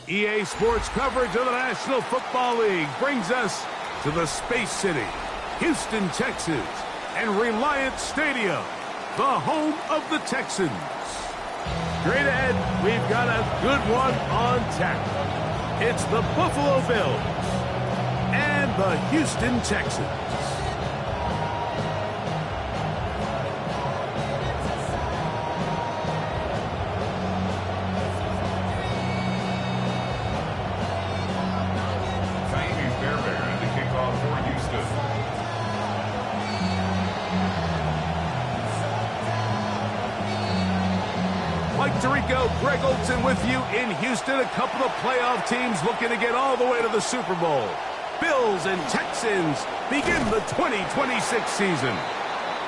EA Sports coverage of the National Football League brings us to the Space City, Houston, Texas, and Reliant Stadium, the home of the Texans. Straight ahead, we've got a good one on tap. It's the Buffalo Bills and the Houston Texans. Mike Tirico, Greg Olsen with you in Houston. A couple of playoff teams looking to get all the way to the Super Bowl. Bills and Texans begin the 2026 season.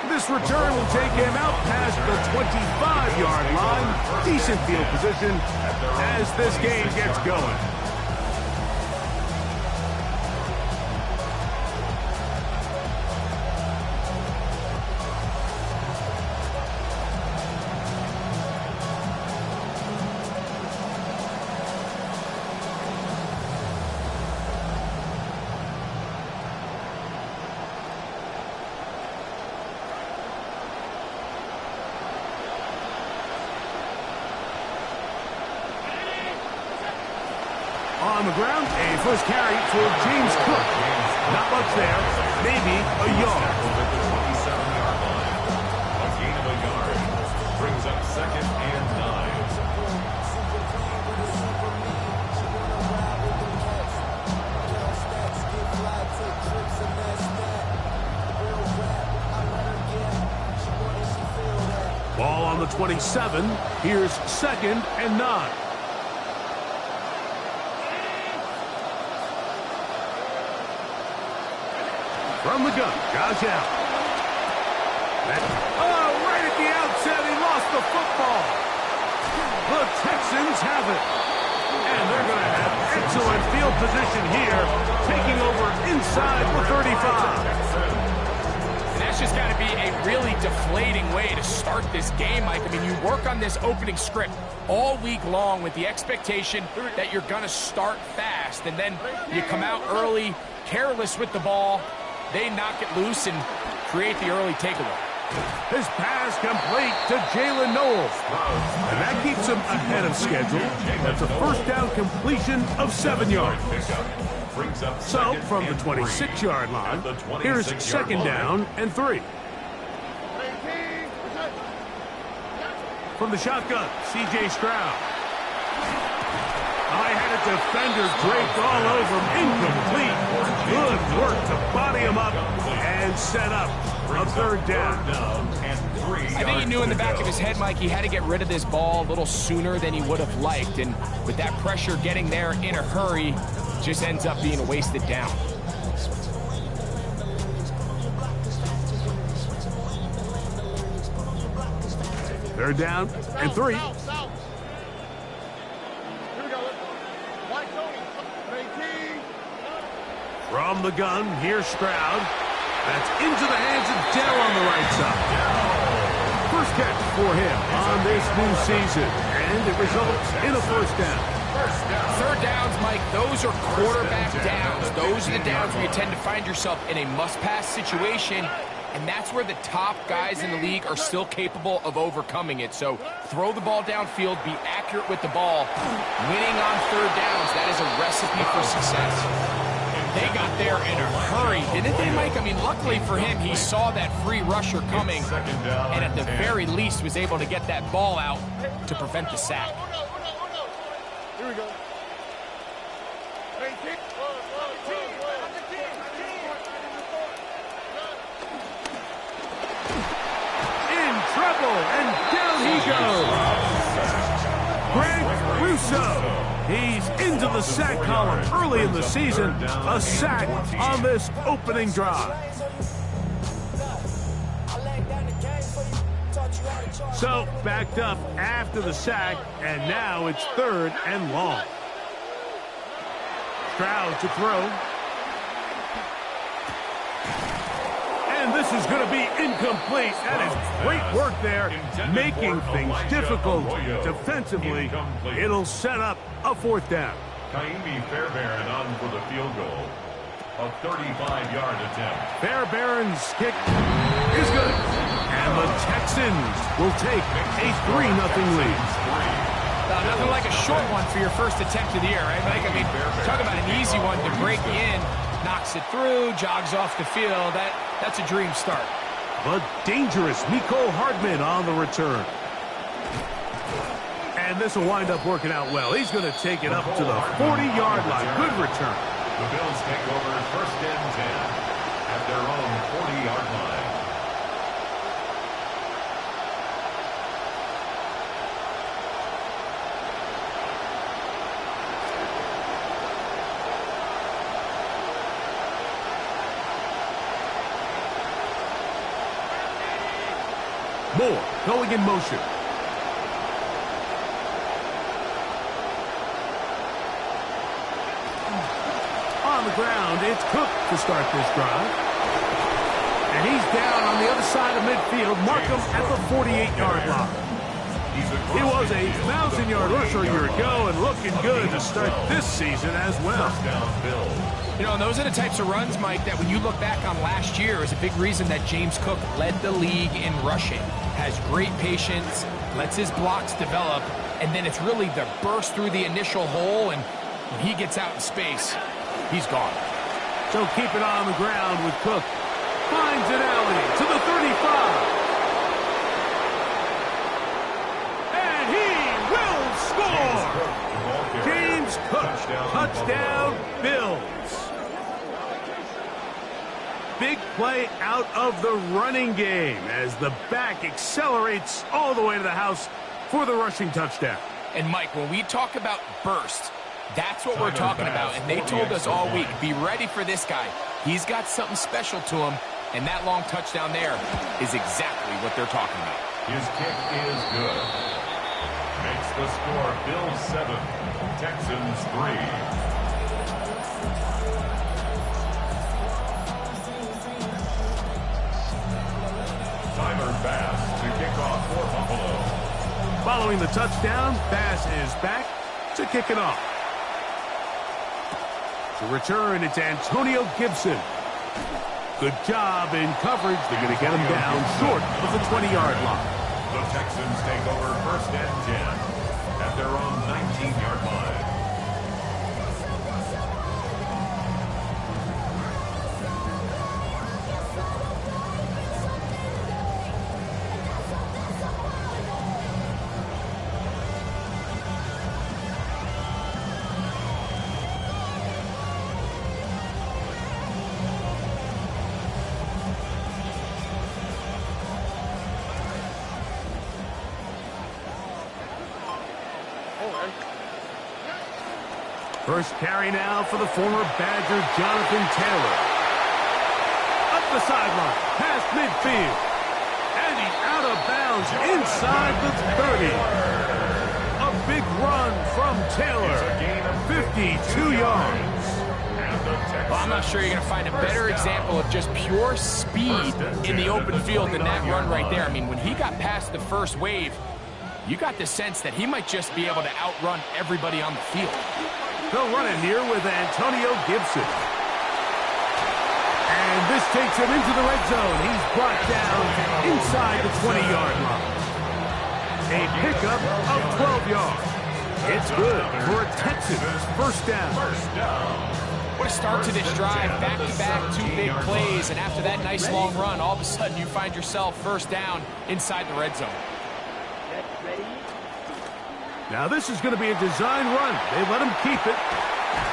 This return will take him out past the 25-yard line. Decent field position as this game gets going. On the ground, a first carry for James Cook. Not much there, maybe a yard. At the 27-yard line. A gain of a yard brings up 2nd and 9. Ball on the 27. Here's 2nd and 9. From the gun, Josh Allen. Right at the outset, he lost the football. The Texans have it. And they're going to have excellent field position here, taking over inside the 35. And that's just got to be a really deflating way to start this game, Mike. I mean, you work on this opening script all week long with the expectation that you're going to start fast, and then you come out early, careless with the ball. They knock it loose and create the early takeaway. His pass complete to Jalen Knowles. And that keeps him ahead of schedule. That's a first down completion of 7 yards. So, from the 26-yard line, here's 2nd down and 3. From the shotgun, C.J. Stroud. I had a defender draped all over him, incomplete. Good work to body him up and set up a 3rd down. I think he knew in the back of his head, Mike, he had to get rid of this ball a little sooner than he would have liked. And with that pressure getting there in a hurry, just ends up being a wasted down. Third down and 3. From the gun, here's Stroud. That's into the hands of Dell on the right side. First catch for him on this new season, and it results in a first down. 3rd downs, Mike, those are quarterback downs. Those are the downs where you tend to find yourself in a must-pass situation, and that's where the top guys in the league are still capable of overcoming it. So throw the ball downfield, be accurate with the ball. Winning on 3rd downs, that is a recipe for success. They got there in a hurry, didn't they, Mike? I mean, luckily for him, he saw that free rusher coming, and at the very least was able to get that ball out to prevent the sack. Here we go. In trouble, and down he goes. Greg Rousseau. He's into the sack column early in the season. A sack on this opening drive. So, backed up after the sack, and now it's 3rd and long. Stroud to throw. And this is going to be incomplete. That is great work there, making things difficult defensively. It'll set up a 4th down. Kaimi Fairbairn on for the field goal. A 35-yard attempt. Fairbairn's kick is good. And the Texans will take a 3-0 lead. Nothing like a short one for your first attempt of the year, right, Mike? I mean, talk about an easy one to break in. Knocks it through, jogs off the field. That's a dream start. But dangerous Mecole Hardman on the return. And this will wind up working out well. He's going to take it up to the 40-yard line. Good return. The Bills take over first and 10 at their own 40-yard line. Moore going in motion. On the ground, it's Cook to start this drive. And he's down on the other side of midfield. Markham at the 48-yard line. He was a 1,000-yard rusher a year ago and looking good to start this season as well. You know, and those are the types of runs, Mike, that when you look back on last year is a big reason that James Cook led the league in rushing. Has great patience, lets his blocks develop, and then it's really the burst through the initial hole, and when he gets out in space, he's gone. So keep it on the ground with Cook. Finds an alley to the 35. And he will score! James Cook, touchdown Bills. Big play out of the running game as the back accelerates all the way to the house for the rushing touchdown. And Mike, when we talk about burst, that's what we're talking about. And they told us all week, be ready for this guy. He's got something special to him, and that long touchdown there is exactly what they're talking about. His kick is good. Makes the score Bills 7, Texans 3. Tyler Bass to kick off for Buffalo. Following the touchdown, Bass is back to kick it off. To return, it's Antonio Gibson. Good job in coverage. They're going to get him down short of the 20-yard line. The Texans take over first and 10 at their own 19-yard line. First carry now for the former Badger, Jonathan Taylor. Up the sideline, past midfield. And he's out of bounds inside the 30. A big run from Taylor. 52 yards. Well, I'm not sure you're going to find a better example of just pure speed in the open field than that run right there. I mean, when he got past the first wave, you got the sense that he might just be able to outrun everybody on the field. They'll run it here with Antonio Gibson. And this takes him into the red zone. He's brought down inside the 20-yard line. A pickup of 12 yards. It's good for a Texans first down. What a start to this drive. Back-to-back, two big plays. And after that nice long run, all of a sudden you find yourself first down inside the red zone. Now this is going to be a design run. They let him keep it.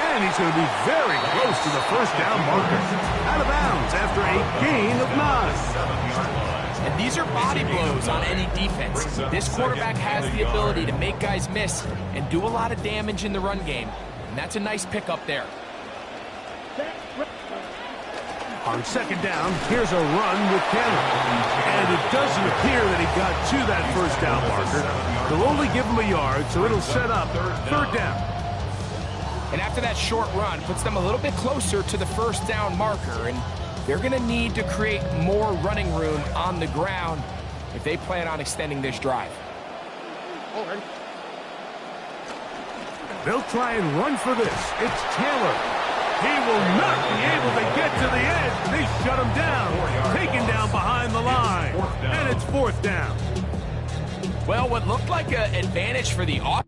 And he's going to be very close to the first down marker. Out of bounds after a gain of 9. And these are body blows on any defense. This quarterback has the ability to make guys miss and do a lot of damage in the run game. And that's a nice pickup there. On second down, here's a run with Taylor. And it doesn't appear that he got to that first down marker. They'll only give him a yard, so it'll set up third down. And after that short run, puts them a little bit closer to the first down marker. And they're going to need to create more running room on the ground if they plan on extending this drive. They'll try and run for this. It's Taylor. He will not be able to get to the edge. They shut him down. Taken down behind the line. And it's 4th down. Well, what looked like an advantage for the offense.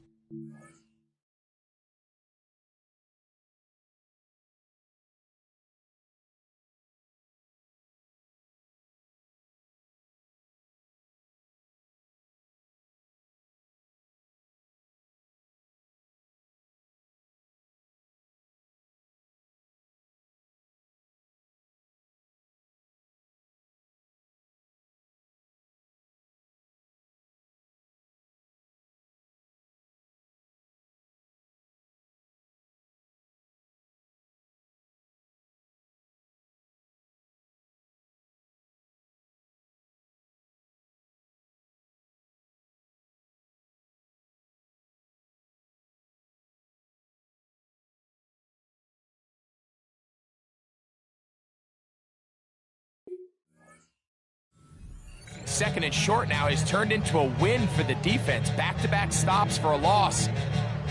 Second and short now has turned into a win for the defense. Back-to-back stops for a loss.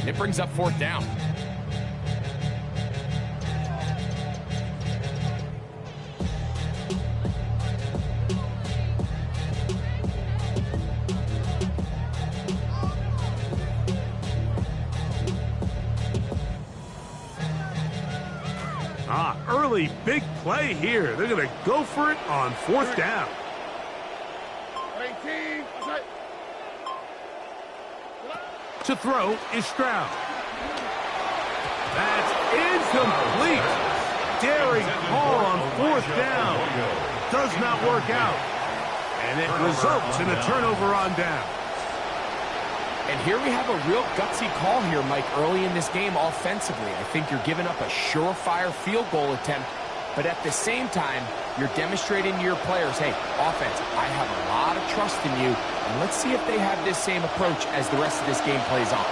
It brings up 4th down. Early big play here. They're going to go for it on 4th down. To throw is Stroud. That's incomplete. Daring call on 4th down. Does not work out. And it results in a turnover on down. And here we have a real gutsy call here, Mike, early in this game offensively. I think you're giving up a surefire field goal attempt, but at the same time, you're demonstrating to your players, hey, offense, I have a lot of trust in you, and let's see if they have this same approach as the rest of this game plays on.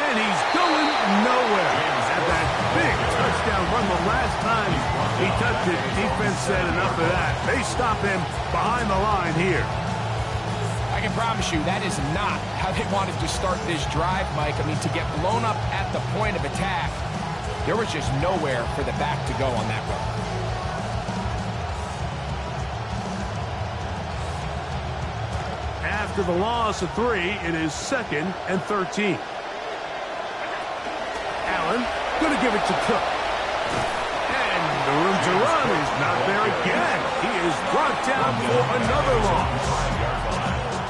And he's going nowhere. At that big touchdown run the last time he touched it, defense said enough of that. They stop him behind the line here. I can promise you that is not how they wanted to start this drive, Mike. I mean, to get blown up at the point of attack, there was just nowhere for the back to go on that run. After the loss of 3, it is 2nd and 13. Allen going to give it to Cook. And the room to run is not there again. He is brought down for another loss.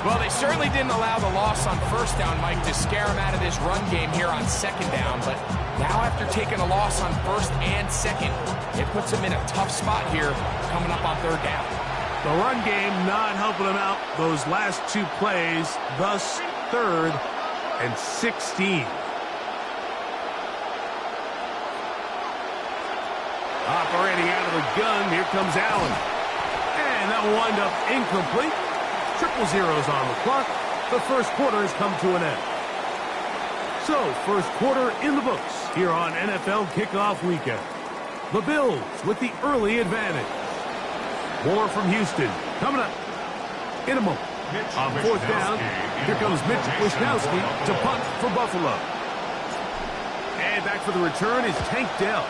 Well, they certainly didn't allow the loss on 1st down, Mike, to scare him out of this run game here on 2nd down. But now after taking a loss on 1st and 2nd, it puts him in a tough spot here coming up on 3rd down. The run game not helping him out those last 2 plays, thus 3rd and 16. Operating out of the gun, here comes Allen. And that will wind up incomplete. 0-0 on the clock. The first quarter has come to an end. So, first quarter in the books here on NFL Kickoff Weekend. The Bills with the early advantage. More from Houston coming up in a moment. On 4th down, here comes Mitch Wisnowski to punt for Buffalo. And back for the return is Tank Dell.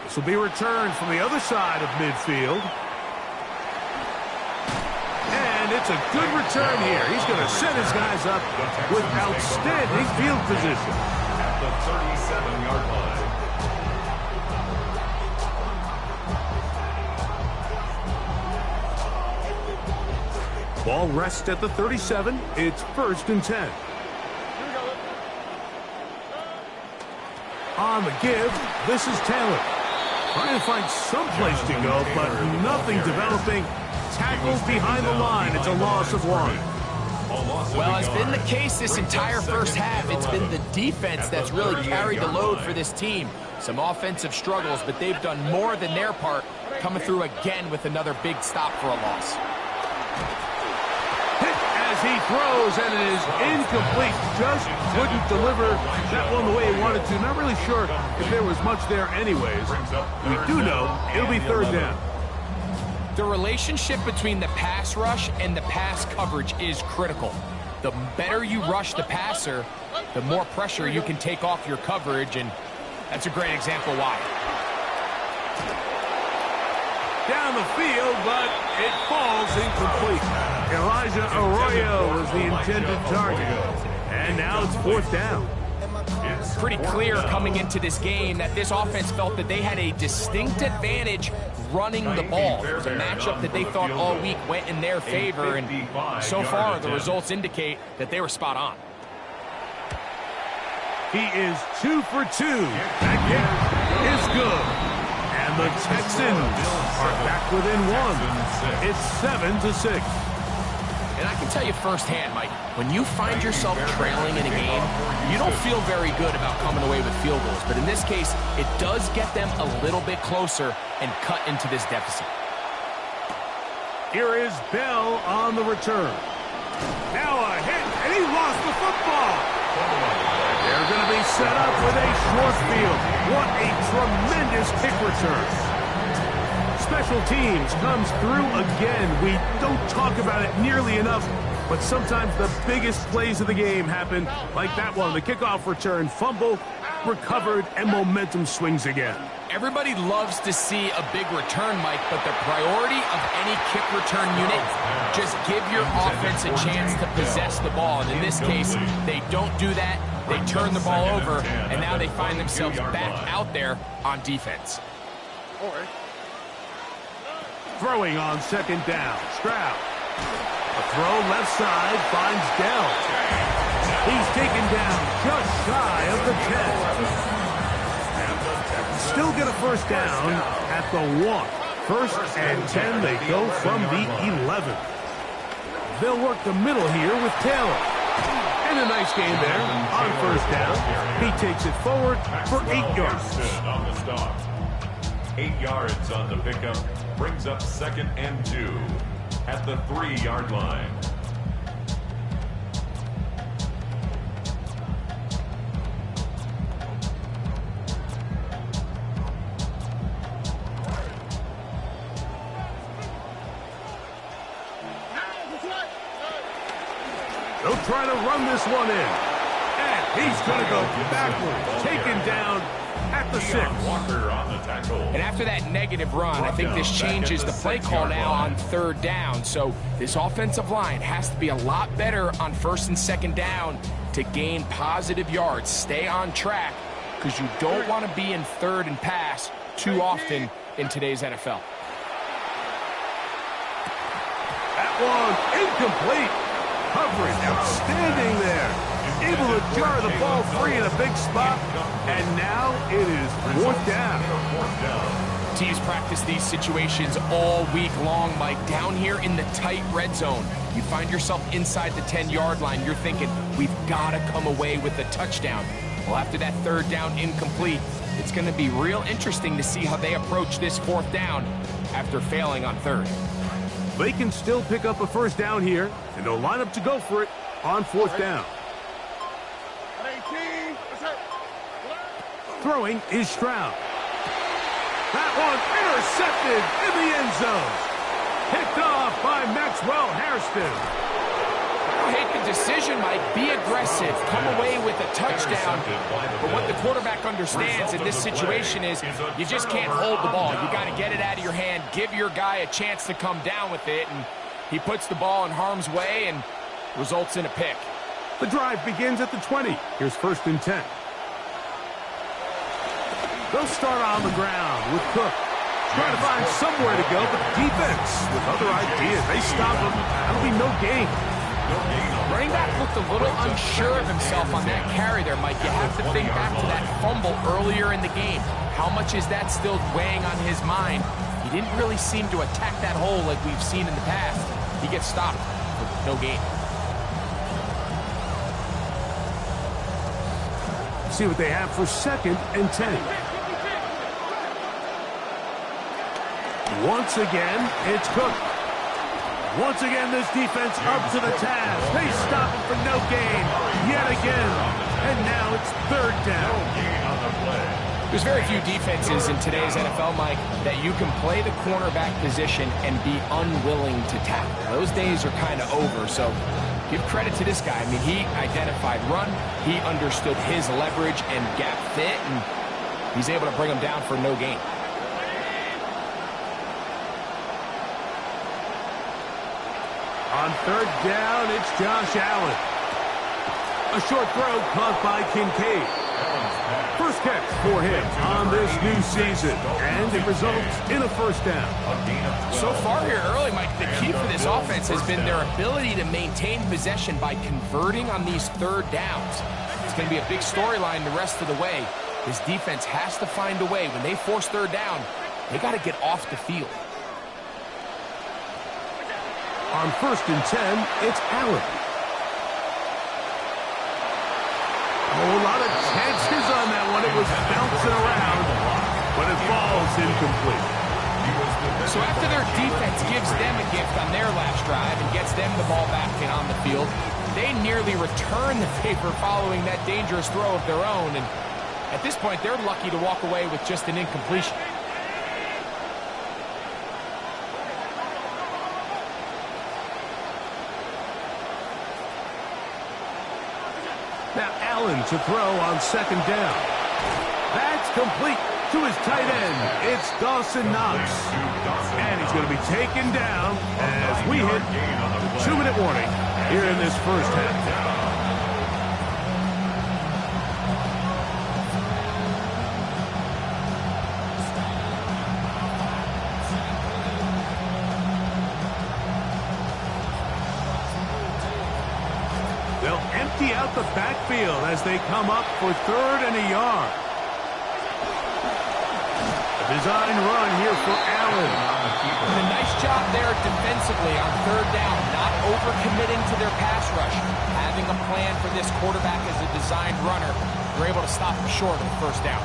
This will be returned from the other side of midfield. And it's a good return here. He's going to set his guys up with outstanding field position. At the 37-yard line. Ball rests at the 37. It's 1st and 10. On the give, this is Taylor. Trying to find some place to go, but nothing developing. Tackled behind the line. It's a loss of 1. Well, it's been the case this entire first half. It's been the defense that's really carried the load for this team. Some offensive struggles, but they've done more than their part, coming through again with another big stop for a loss. Hit as he throws, and it is incomplete. Just couldn't deliver that one the way he wanted to. Not really sure if there was much there anyways. We do know it'll be 3rd down. The relationship between the pass rush and the pass coverage is critical. The better you rush the passer, the more pressure you can take off your coverage, and that's a great example why. Down the field, but it falls incomplete. Elijah Arroyo was the intended target. And now it's 4th down. Pretty clear coming into this game that this offense felt that they had a distinct advantage running the ball. It was a matchup that they thought all week went in their favor, and so far the results indicate that they were spot on. He is 2 for 2. That kick is good. And the Texans are back within 1. It's 7-6. And I can tell you firsthand, Mike, when you find yourself trailing in a game, you don't feel very good about coming away with field goals. But in this case, it does get them a little bit closer and cut into this deficit. Here is Bell on the return. Now a hit, and he lost the football. They're going to be set up with a short field. What a tremendous kick return. Special teams comes through again. We don't talk about it nearly enough, but sometimes the biggest plays of the game happen like that one. The kickoff return, fumble, recovered, and momentum swings again. Everybody loves to see a big return, Mike, but the priority of any kick return unit, just give your offense a chance to possess the ball. And in this case, they don't do that. They turn the ball over, and now they find themselves back out there on defense. Throwing on 2nd down, Stroud. A throw left side finds Dell. He's taken down just shy of the 10. Still get a 1st down at the 1. 1st and 10, they go from the 11. They'll work the middle here with Taylor. And a nice game there on 1st down. He takes it forward for 8 yards. 8 yards on the pickup. Brings up 2nd and 2 at the 3-yard line. They'll try to run this one in. And he's going to go backwards. Taken down at the 6. Walker on the tackle. And after that negative run, I think this changes the play call now on 3rd down. So this offensive line has to be a lot better on 1st and 2nd down to gain positive yards. Stay on track, because you don't want to be in 3rd and pass too often in today's NFL. That one incomplete. Coverage outstanding there. Able to jar the ball free in a big spot. And now it is 4th down. Teams practice these situations all week long, Mike. Down here in the tight red zone, you find yourself inside the 10-yard line. You're thinking, we've got to come away with a touchdown. Well, after that 3rd down incomplete, it's going to be real interesting to see how they approach this 4th down after failing on 3rd. They can still pick up a 1st down here, and they'll line up to go for it on 4th down. Throwing is Stroud. That one intercepted in the end zone. Picked off by Maxwell Hairston. I hate the decision, Mike. Be aggressive. Come away with a touchdown. But what the quarterback understands in this situation is you just can't hold the ball. You got to get it out of your hand. Give your guy a chance to come down with it. And he puts the ball in harm's way and results in a pick. The drive begins at the 20. Here's 1st and 10. They'll start on the ground with Cook. Trying to find somewhere to go, but the defense with other ideas. They stop him. That'll be no gain. Running back looked a little unsure of himself on that carry there, Mike. You have to think back to that fumble earlier in the game. How much is that still weighing on his mind? He didn't really seem to attack that hole like we've seen in the past. He gets stopped with no gain. See what they have for 2nd and 10. Once again, it's Cook. Once again, this defense up to the task. They stop him for no gain yet again. And now it's 3rd down. No gain on the play. There's very few defenses in today's NFL, Mike, that you can play the cornerback position and be unwilling to tackle. Those days are kind of over, so give credit to this guy. I mean, he identified run, he understood his leverage and gap fit, and he's able to bring him down for no gain. On third down, it's Josh Allen. A short throw caught by Kincaid. First catch for him on this new season, and it results in a first down. So far here early, Mike, the key for this offense has been their ability to maintain possession by converting on these third downs. It's going to be a big storyline the rest of the way. This defense has to find a way. When they force third down, they got to get off the field. On 1st and 10, it's Allen. Oh, a lot of chances on that one. It was bouncing around, but it falls incomplete. So after their defense gives them a gift on their last drive and gets them the ball back and on the field, they nearly return the favor following that dangerous throw of their own. And at this point, they're lucky to walk away with just an incompletion. Now Allen to throw on 2nd down. That's complete to his tight end. It's Dawson Knox. And he's going to be taken down as we hit the 2-minute warning here in this first half. They'll empty out the backfield as they come up for 3rd and a yard. A design run here for Allen. And a nice job there defensively on 3rd down, not overcommitting to their pass rush. Having a plan for this quarterback as a designed runner, they're able to stop him short of the 1st down.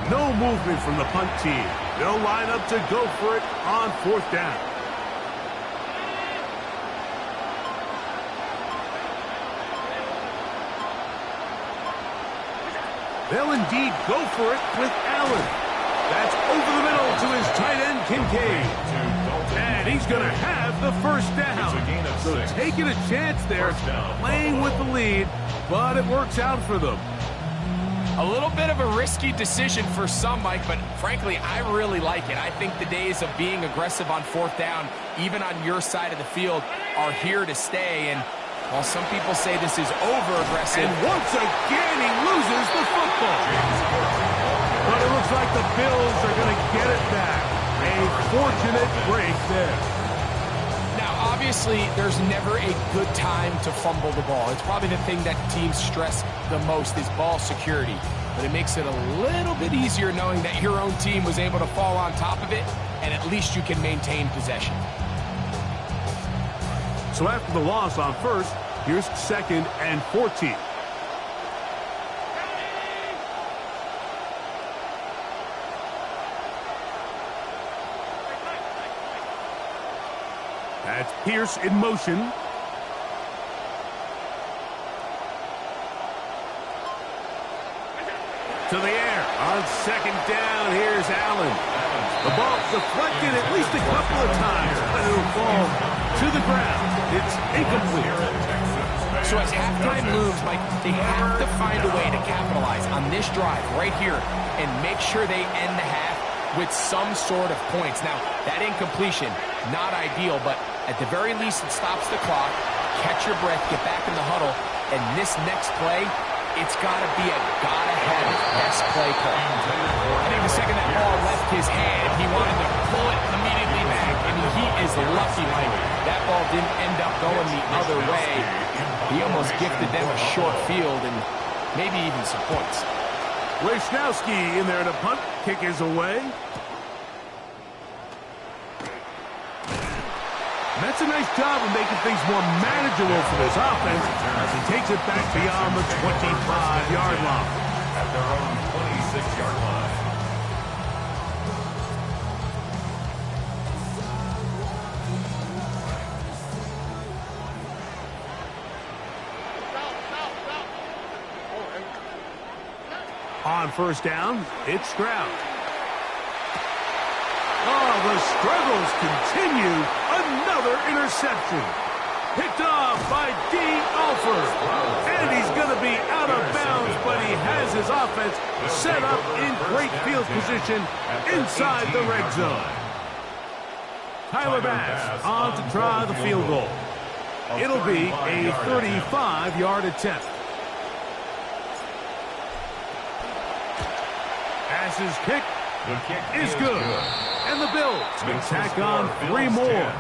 No movement from the punt team. They'll line up to go for it on 4th down. They'll indeed go for it with Allen. That's over the middle to his tight end, Kincaid. And he's going to have the 1st down. So taking a chance there, playing with the lead, but it works out for them. A little bit of a risky decision for some, Mike, but frankly, I really like it. I think the days of being aggressive on 4th down, even on your side of the field, are here to stay. And while some people say this is over-aggressive... And once again, he loses the football. But it looks like the Bills are going to get it back. A fortunate break there. Now, obviously, there's never a good time to fumble the ball. It's probably the thing that teams stress the most is ball security. But it makes it a little bit easier knowing that your own team was able to fall on top of it, and at least you can maintain possession. So after the loss on 1st, here's 2nd and 14. That's Pierce in motion. To the air on 2nd down. Here's Allen. The ball deflected at least a couple of times, but it'll fall to the ground. It's incomplete. So as halftime looms, Mike, they have to find a way to capitalize on this drive right here and make sure they end the half with some sort of points. Now, that incompletion, not ideal, but at the very least it stops the clock. Catch your breath, get back in the huddle, and this next play, it's got to be a gotta-have best play call. I think the second that ball left his hand, he wanted to pull it immediately back. I mean, he is lucky, Mike. That ball didn't end up going the other way. He almost gifted them a short field and maybe even some points. Wishnowski in there to punt. Kick is away. That's a nice job of making things more manageable for this offense as he takes it back beyond the 25-yard line. At their own 26. 6-yard line. On first down, it's Stroud. Oh, the struggles continue. Another interception. Picked off by D. Alford. And he's going to be out of bounds, but he has his offense set up in great field position inside the red zone. Tyler Bass on to try the field goal. It'll be a 35-yard attempt. Pass's kick is good. And the Bills can tack on 3 more,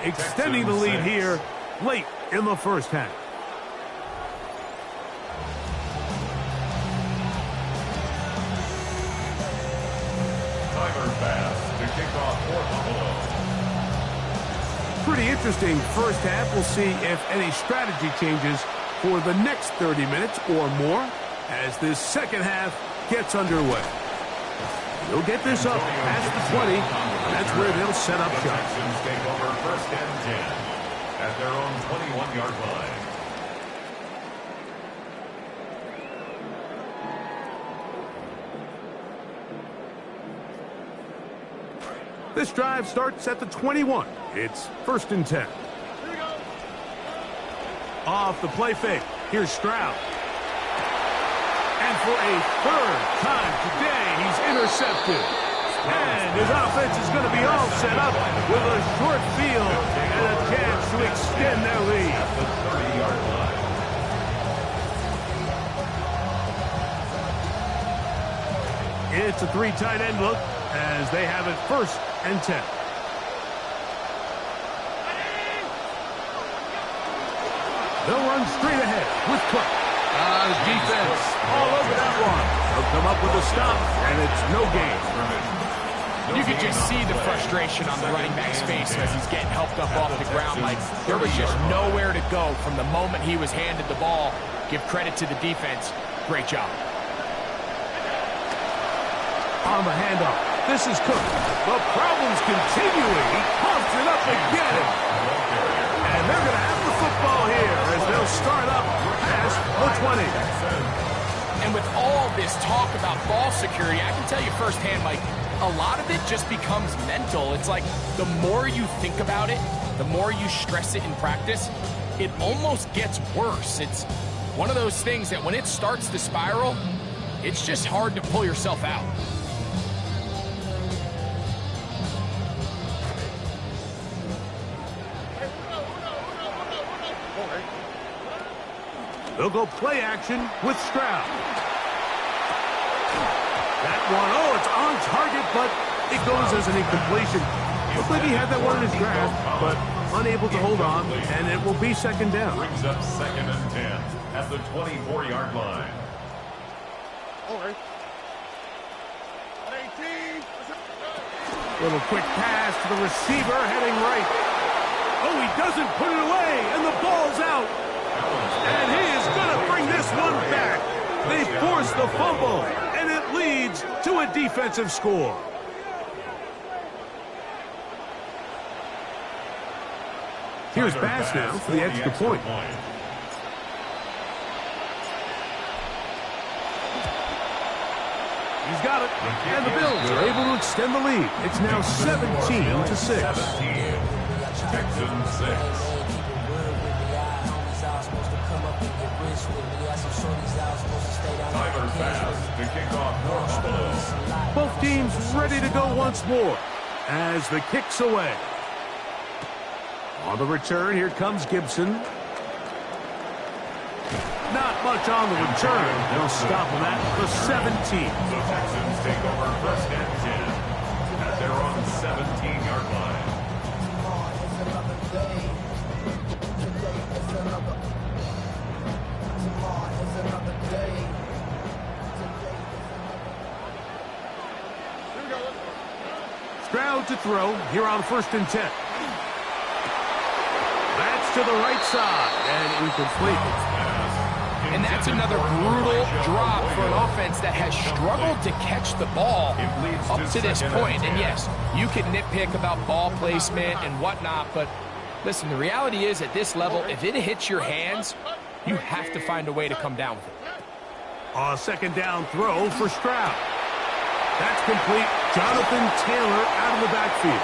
extending the lead here late in the first half. Tyler Bass to kick off for Buffalo. Pretty interesting first half. We'll see if any strategy changes for the next 30 minutes or more as this second half gets underway. They'll get this up past the 20. That's where they'll set up shop. Texans take over first and 10 at their own 21-yard line. This drive starts at the 21. It's first and 10. Off the play fake. Here's Stroud. And for a third time today, he's intercepted. And his offense is going to be all set up with a short field and a chance to extend their lead. At the 30-yard line. It's a 3 tight end look as they have it first and 10. They'll run straight ahead with Cook. Defense all over that one. They'll come up with a stop, and it's no gain. You could just see the frustration on the running back's face as he's getting helped up off the ground. Like, there was just nowhere to go from the moment he was handed the ball. Give credit to the defense. Great job. On the handoff, this is Cook. The problem's continuing. He pumps it up again. And they're going to have the football here as they'll start up past the 20. And with all this talk about ball security, I can tell you firsthand, Mike, a lot of it just becomes mental. It's like the more you think about it, the more you stress it in practice, it almost gets worse. It's one of those things that when it starts to spiral, it's just hard to pull yourself out. They'll go play action with Stroud. That one, oh, it's on target, but it goes as an incompletion. Looks like he had that one in his grasp, but unable to hold on, and it will be second down. Brings up second and 10 at the 24-yard line. Little quick pass to the receiver, heading right. Oh, he doesn't put it away, and the ball's out. And he is going to bring this one back. They force the fumble, and it leads to a defensive score. Here's Bass now for the extra point. He's got it, and the Bills are able to extend the lead. It's now 17-6. Texans 6. Tyler Bass to kick off for Buffalo. Both teams ready to go once more as the kick's away. On the return, here comes Gibson. Not much on the return. They'll stop him at the 17. The Texans take over first and 10 at their own 17-yard line. Stroud to throw here on first and 10. That's to the right side and incomplete. Pass And that's another brutal drop for an offense that has struggled to catch the ball up to this point. And yes, you can nitpick about ball placement and whatnot, but listen, the reality is at this level, if it hits your hands, you have to find a way to come down with it. A second down throw for Stroud. That's complete. Jonathan Taylor out of the backfield.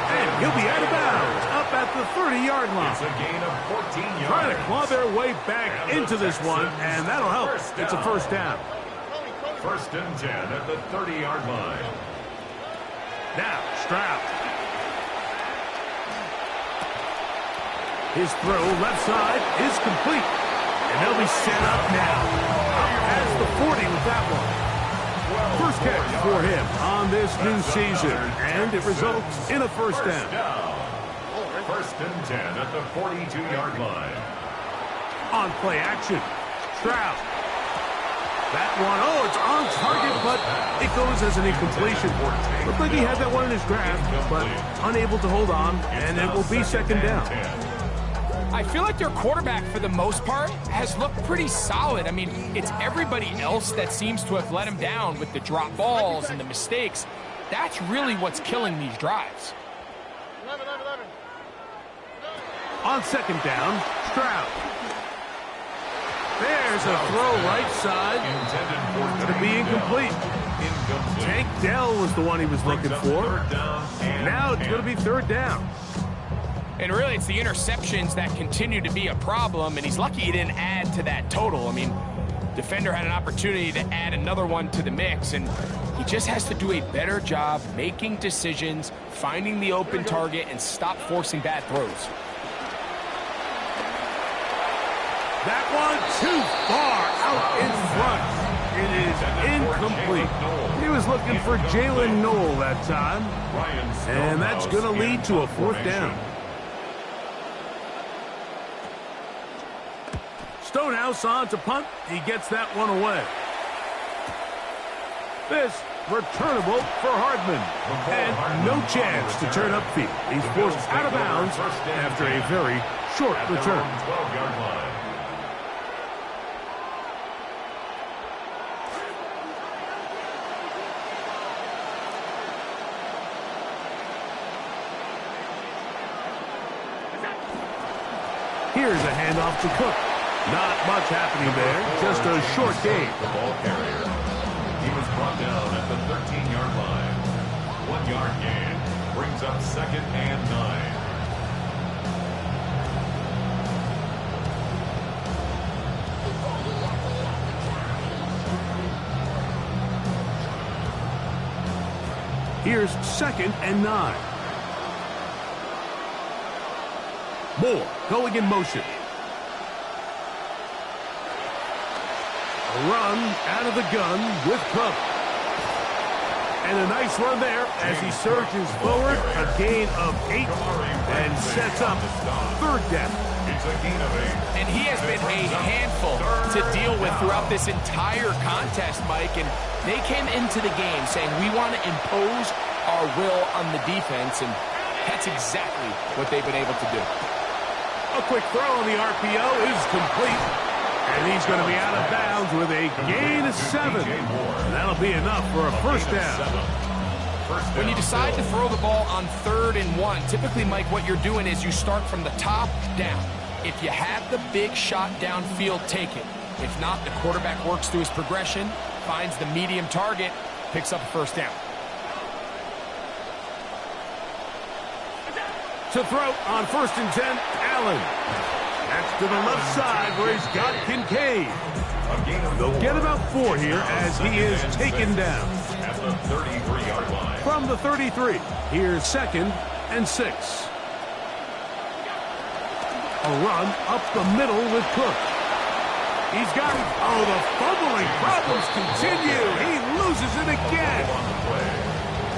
And he'll be out of bounds up at the 30-yard line. It's a gain of 14 yards. Trying to claw their way back into this one, and that'll help. It's a first down. First and 10 at the 30-yard line. Now, Stroud. His throw left side is complete. And they'll be set up now. Up past the 40 with that one. First catch for him on this new season, and it results in a first down. First and 10 at the 42-yard line. On play action, Stroud. That one, oh, it's on target, but it goes as an incompletion. Looked like he had that one in his grasp, but unable to hold on, and it will be second down. I feel like their quarterback, for the most part, has looked pretty solid. I mean, it's everybody else that seems to have let him down with the drop balls and the mistakes. That's really what's killing these drives. On second down, Stroud. There's a throw right side. Going to be incomplete. Tank Dell was the one he was looking for. Now it's going to be third down. And really, it's the interceptions that continue to be a problem, and he's lucky he didn't add to that total. I mean, defender had an opportunity to add another one to the mix, and he just has to do a better job making decisions, finding the open target, and stop forcing bad throws. That one too far out in front. It is incomplete. He was looking for Jalen Noel that time, and that's going to lead to a fourth down. Stonehouse on to punt. He gets that one away. This returnable for Hardman. And no chance to turn upfield. He's forced out of bounds after a very short return. 12-yard line. Here's a handoff to Cook. Not much happening there, just a short gain. The ball carrier. He was brought down at the 13-yard line. 1-yard gain. Brings up second and 9. Here's second and 9. Moore going in motion. A run out of the gun with Cook. And a nice run there as he surges forward. A gain of 8 and sets up third down. It's a gain of 8. And he has been a handful to deal with throughout this entire contest, Mike. And they came into the game saying, we want to impose our will on the defense. And that's exactly what they've been able to do. A quick throw on the RPO is complete. And he's going to be out of bounds with a gain of 7. And that'll be enough for a first down. When you decide to throw the ball on 3rd and 1, typically, Mike, what you're doing is you start from the top down. If you have the big shot downfield, take it. If not, the quarterback works through his progression, finds the medium target, picks up a first down. To throw on 1st and 10, Allen. That's to the left side where he's got Kincaid. They'll get about 4 here as he is taken down. At the 33-yard line. From the 33, here's second and 6. A run up the middle with Cook. He's got it. Oh, the fumbling problems continue. He loses it again.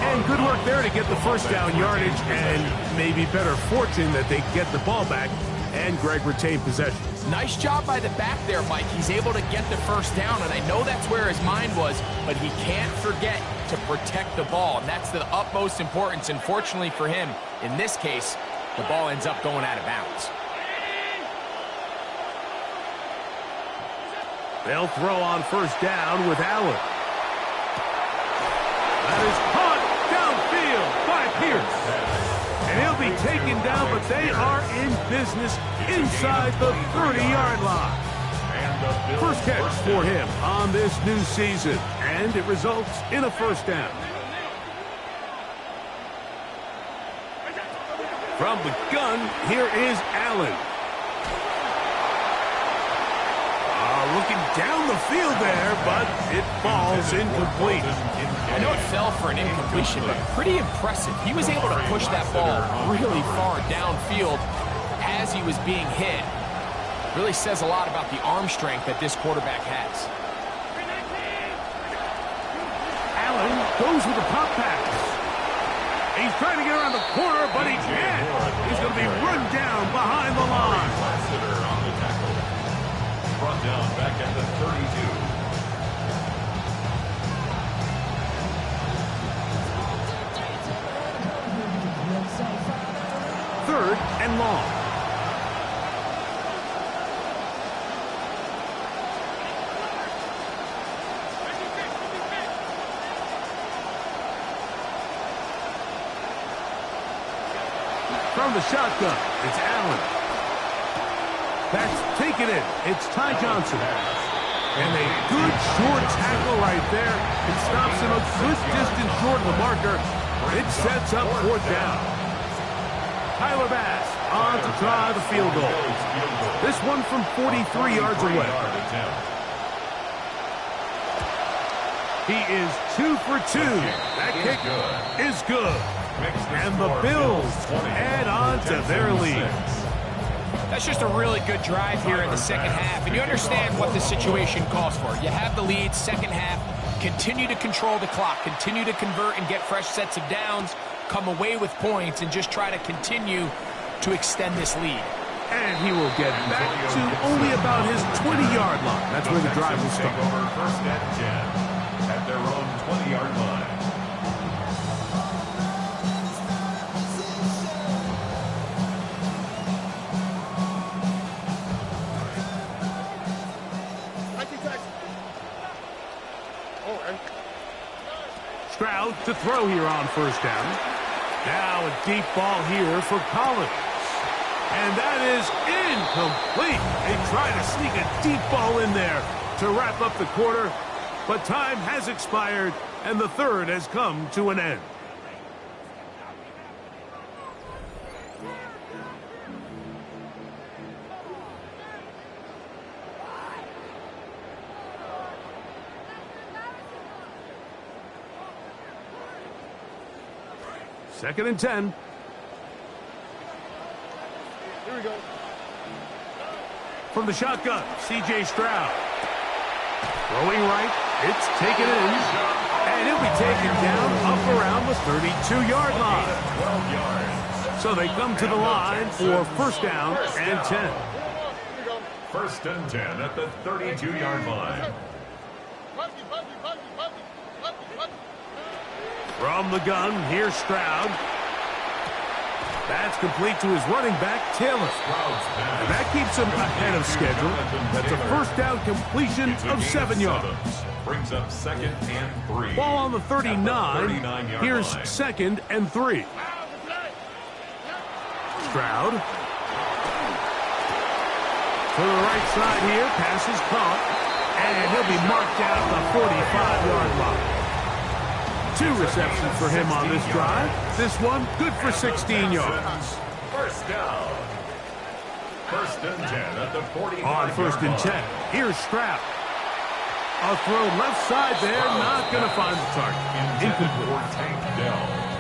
And good work there to get the first down yardage, and maybe better fortune that they get the ball back and Greg retained possession. Nice job by the back there, Mike. He's able to get the first down, and I know that's where his mind was, but he can't forget to protect the ball, and that's the utmost importance. And fortunately for him, in this case, the ball ends up going out of bounds. They'll throw on first down with Allen. That is caught downfield by Pierce. And he'll be taken down, but they are in business inside the 30-yard line. First catch for him on this new season, and it results in a first down. From the gun, here is Allen. Looking down the field there, but it falls incomplete. I know it fell for an incompletion, but pretty impressive. He was able to push that ball really far downfield as he was being hit. Really says a lot about the arm strength that this quarterback has. Allen goes with the pop pass. He's trying to get around the corner, but he can't. He's going to be run down behind the line. Brought down back at the 32. Third and long. From the shotgun, it's Allen. That's taken it. It's Ty Johnson. And a good short tackle right there. It stops him a good distance short of the marker. It sets up fourth down. Tyler Bass on to try the field goal. This one from 43 yards away. He is 2 for 2. That kick is good. And the Bills add on to their lead. That's just a really good drive here in the second half, and you understand what the situation calls for. You have the lead, second half, continue to control the clock, continue to convert and get fresh sets of downs, come away with points, and just try to continue to extend this lead. And he will get back to only about his 20-yard line. That's where the drive will start. First and 10 at their own 20-yard line. Stroud to throw here on first down. Now a deep ball here for Collins. And that is incomplete. They try to sneak a deep ball in there to wrap up the quarter, but time has expired, and the third has come to an end. Second and 10. Here we go. From the shotgun, C.J. Stroud. Throwing right, it's taken in, and it'll be taken down up around the 32-yard line. 12 yards. So they come to the line for first down and 10. First and 10 at the 32-yard line. From the gun, here's Stroud. That's complete to his running back, Taylor. And that keeps him ahead of schedule. That's a first down completion of 7 yards. Brings up second and 3. Ball on the 39. Here's second and 3. Stroud. To the right side here, pass is caught. And he'll be marked down the 45-yard line. 2 receptions for him on this drive. This one, good for 16 yards. First down. First and 10 at the 45. On first and 10, here's Stroud. A throw left side there, not going to find the target.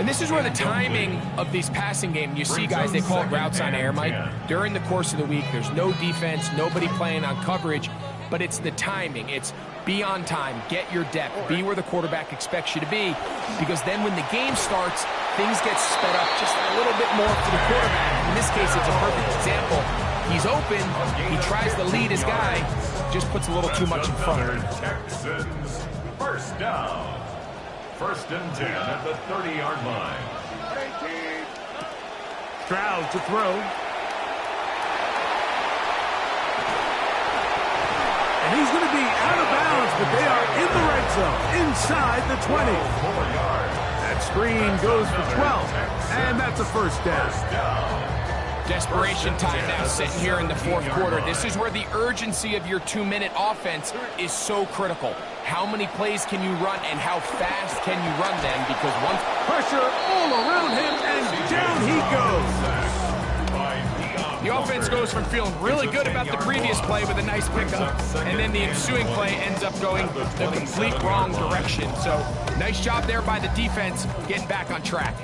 And this is where the timing of these passing game, you see guys, they call it routes on air, Mike. During the course of the week, there's no defense, nobody playing on coverage, but it's the timing. It's be on time, get your depth, be where the quarterback expects you to be, because then when the game starts, things get sped up just a little bit more for the quarterback. In this case, it's a perfect example. He's open, he tries to lead his guy, just puts a little too much in front of him. Texans, first down. First and 10 at the 30-yard line. Stroud to throw. And he's going to be out of bounds, but they are in the red zone, inside the 20. That screen goes for 12, and that's a first down. Desperation time now sitting here in the fourth quarter. This is where the urgency of your 2-minute offense is so critical. How many plays can you run and how fast can you run them? Because once pressure all around him, and down he goes. The offense goes from feeling really good about the previous play with a nice pickup, and then the ensuing play ends up going the complete wrong direction. So nice job there by the defense getting back on track.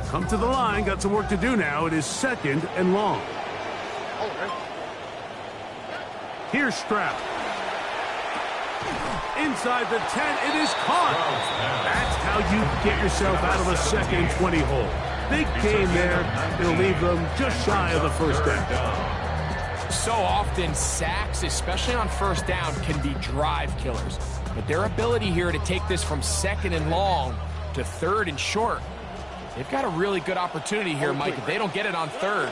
Come to the line, got some work to do now. It is 2nd and long. Here's Stroud. Inside the 10, it is caught. That's how you get yourself out of a 2nd and 20 hole. Big game there. It'll leave them just shy of the first down. So often, sacks, especially on first down, can be drive killers. But their ability here to take this from 2nd and long to 3rd and short, they've got a really good opportunity here, Mike. If they don't get it on 3rd,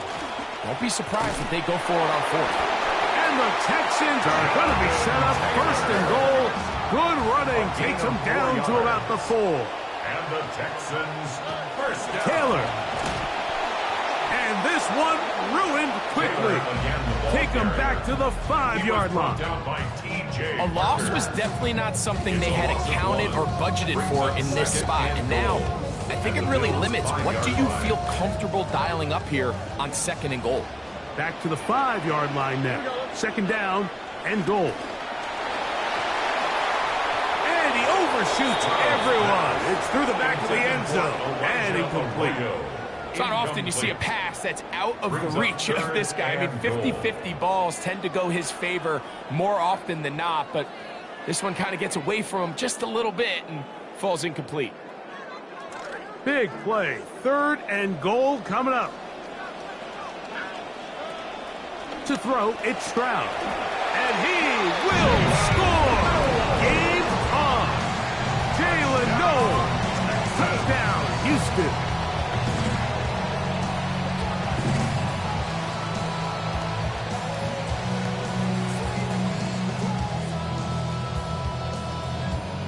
don't be surprised if they go for it on 4th. And the Texans are going to be set up 1st and goal. Good running takes them down to about the 4. And the Texans first down. Taylor. And this one ruined quickly. Take them back to the 5-yard line. A loss was definitely not something they had accounted or budgeted for in this spot. And now, I think it really limits what do you feel comfortable dialing up here on 2nd and goal. Back to the 5-yard line now. 2nd down and goal. And he overshoots everyone. It's through the back of the end zone and incomplete. It's not often you see a pass that's out of the reach of this guy. I mean, 50-50 balls tend to go his favor more often than not, but this one kind of gets away from him just a little bit and falls incomplete. Big play. 3rd and goal coming up. To throw, it's Stroud. And he will score! Game on! Jalen Knowles! Touchdown, Houston!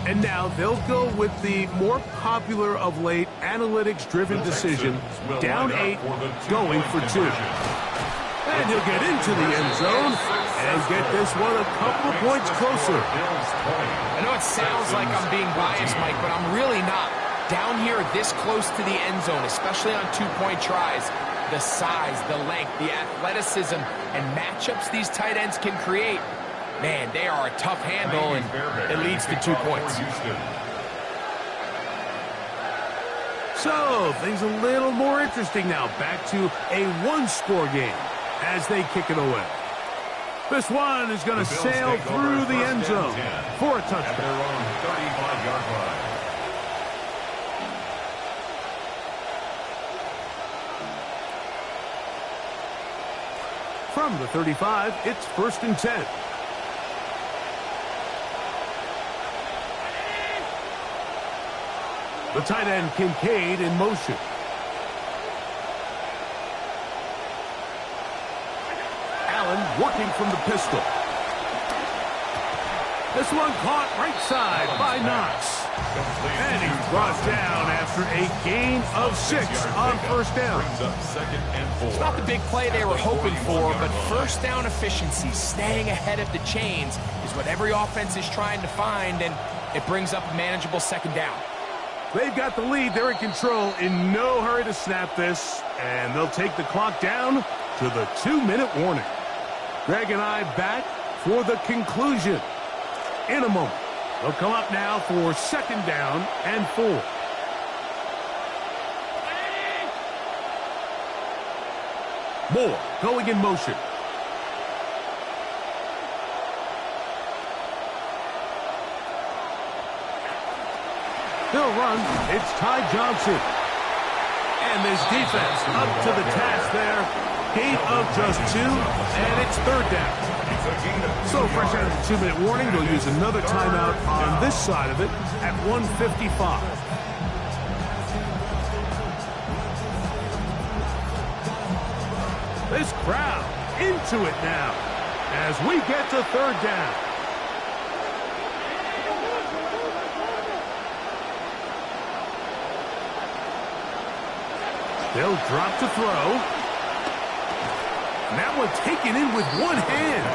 And now they'll go with the more popular of late analytics-driven decision, down 8, going for 2. And he'll get into the end zone and get this one a couple of points closer. I know it sounds like I'm being biased, Mike, but I'm really not. Down here this close to the end zone, especially on 2-point tries, the size, the length, the athleticism, and matchups these tight ends can create, man, they are a tough handle, and it leads to 2 points. So, things a little more interesting now. Back to a 1-score game as they kick it away. This one is going to sail through the end zone for a touchdown. Their own 35-yard line. From the 35, it's 1st and 10. The tight end, Kincaid, in motion. Allen working from the pistol. This one caught right side by Knox. And he's brought down after a gain of 6 on 1st down. It's not the big play they were hoping for, but 1st down efficiency, staying ahead of the chains, is what every offense is trying to find, and it brings up a manageable 2nd down. They've got the lead. They're in control. In no hurry to snap this. And they'll take the clock down to the 2-minute warning. Greg and I back for the conclusion in a moment. They'll come up now for 2nd down and 4. Moore going in motion. They'll run. It's Ty Johnson. And this defense up to the task there. Gain of just 2, and it's 3rd down. So fresh out of the 2-minute warning, they'll use another timeout on this side of it at 1:55. This crowd into it now as we get to third down. They'll drop to throw. And that one taken in with one hand.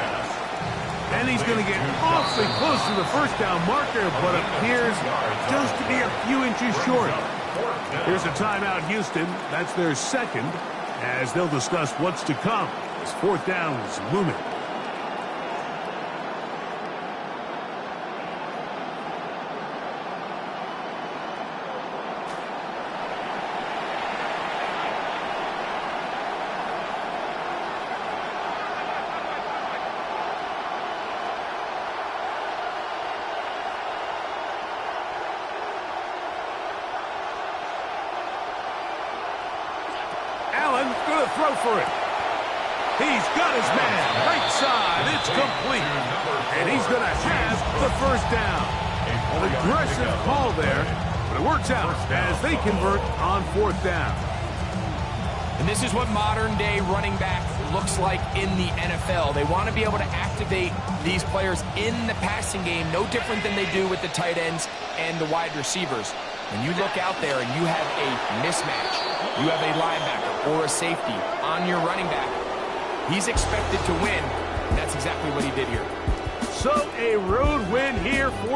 And he's going to get awfully close to the first down marker, but appears just to be a few inches short. Here's a timeout, Houston. That's their second, as they'll discuss what's to come as fourth down is looming. Allen going to throw for it. He's got his man. Right side. It's complete. And he's going to have the first down. An aggressive call there, but it works out as they convert on fourth down. And this is what modern-day running back looks like in the NFL. They want to be able to activate these players in the passing game, no different than they do with the tight ends and the wide receivers. When you look out there and you have a mismatch, you have a linebacker or a safety on your running back, he's expected to win, and that's exactly what he did here. So a road win here for